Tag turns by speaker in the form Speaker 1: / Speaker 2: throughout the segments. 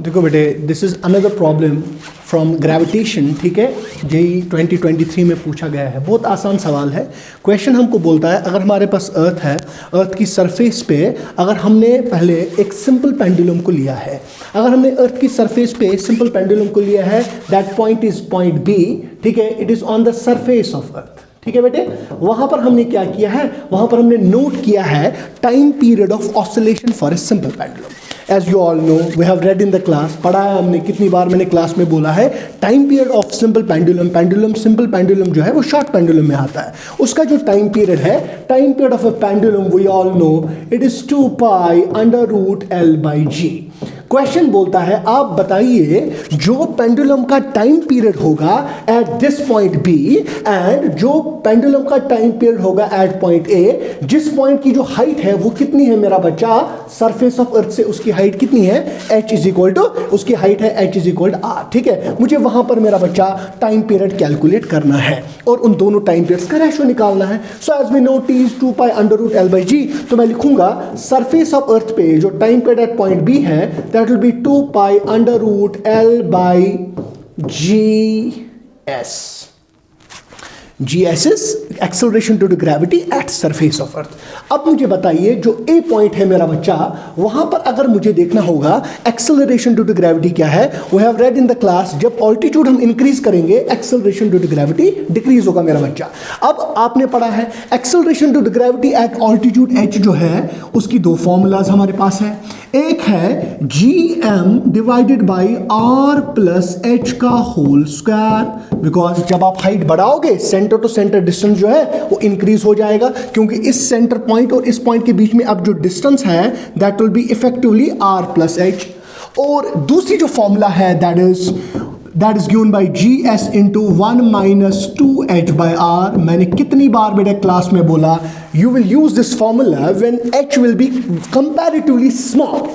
Speaker 1: देखो बेटे, this is another problem from gravitation, ठीक है, जेई 2023 में पूछा गया है। बहुत आसान सवाल है। क्वेश्चन हमको बोलता है अगर हमारे पास अर्थ है, अर्थ की सरफेस पे अगर हमने पहले एक सिंपल पेंडुलम को लिया है, अगर हमने अर्थ की सरफेस पे सिंपल पेंडुलम को लिया है, that point is point B, ठीक है, it is on the surface of earth, ठीक है बेटे। वहां पर हमने क्या किया है, वहां पर हमने नोट किया है time period of oscillation for a simple pendulum. As you all know, we have read in the class, पढ़ा है हमने, कितनी बार मैंने क्लास में बोला है, time period of simple pendulum, pendulum simple pendulum जो है वो शॉर्ट पेंडुलम में आता है। उसका जो टाइम पीरियड है, time period of a pendulum we all know it is 2 pi under root L by G. Question बोलता है आप बताइए जो पेंडुलम का टाइम पीरियड होगा एट दिस पॉइंट बी एंड जो पेंडुलम का टाइम पीरियड होगा एट पॉइंट ए, जिस पॉइंट की जो हाइट है वो कितनी है मेरा बच्चा, सरफेस ऑफ अर्थ से उसकी हाइट कितनी है, h इज इक्वल टू, उसकी हाइट है h is equal to r, ठीक है। मुझे वहां पर मेरा बच्चा टाइम पीरियड कैलकुलेट करना है और उन दोनों टाइम पीरियड्स का रेशियो निकालना है। So as we know t is 2 pi under root L by g, तो मैं लिखूंगा सरफेस ऑफ अर्थ पे जो time period at point B है that will be 2 pi under root L by GS. GS is acceleration due to gravity at surface of earth. अब मुझे बताइए जो A पॉइंट है मेरा बच्चा, वहां पर अगर मुझे देखना होगा acceleration due to gravity क्या है, we have read in the class, जब altitude हम increase करेंगे acceleration due to gravity decrease होगा मेरा बच्चा। अब आपने पढ़ा है acceleration due to gravity at altitude h जो है उसकी दो फॉर्मूलाज हमारे पास है। एक है gm divided by r plus h का होल स्क्वायर, बिकॉज जब आप हाइट बढ़ाओगे सेंटर टू सेंटर डिस्टेंस जो है वो इंक्रीज हो जाएगा, क्योंकि इस सेंटर पॉइंट और इस पॉइंट के बीच में अब जो डिस्टेंस है that will be effectively r plus h। और दूसरी जो फॉर्मूला है that is given by gs into 1 minus 2h by r। मैंने कितनी बार मेरे क्लास में बोला, you will use this formula when h will be comparatively small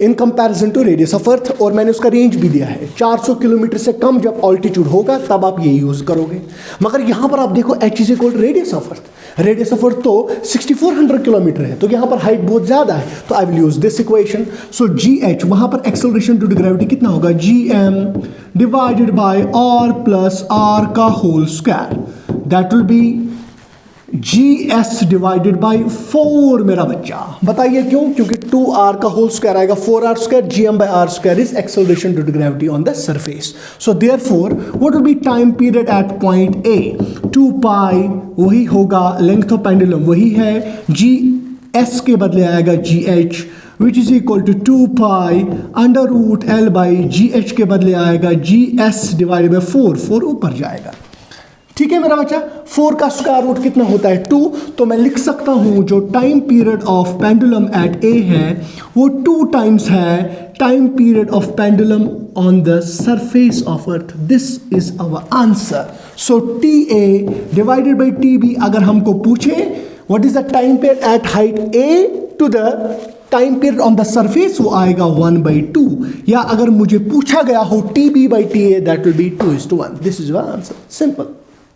Speaker 1: in comparison to radius of earth, और मैंने उसका रेंज भी दिया है 400 किलोमीटर से कम जब ऑल्टीट्यूड होगा तब आप ये यूज करोगे। मगर यहाँ पर आप देखो h is equal to radius of earth, radius of earth तो 6400 किलोमीटर है, तो यहाँ पर हाइट बहुत ज्यादा है, तो I will use this equation. So gh वहाँ पर एक्सेलरेशन ड्यू टू ग्रेविटी कितना होगा, gm divided by r plus r का whole square, that will be GS divided by 4 मेरा बच्चा। बताइए क्यों, क्योंकि 2r का होल स्क्वायर आएगा 4r square, gm by r square is acceleration due to gravity on the surface. So therefore what will be time period at point A, 2 pi वही होगा, length of pendulum वही है, GS के बदले आएगा GH which is equal to 2 pi under root L by GH के बदले आएगा GS डिवाइडेड बाई 4 ऊपर जाएगा, ठीक है मेरा बच्चा। 4 का स्क्वायर रूट कितना होता है 2, तो मैं लिख सकता हूं जो time period of pendulum at A है वो 2 टाइम्स है time period of pendulum on the surface of earth. This is our answer. So TA divided by TB अगर हमको पूछे what is the time period at height A to the time period on the surface, वो आएगा 1/2, या अगर मुझे पूछा गया हो TB by TA that will B 2:1। This is your answer, simple.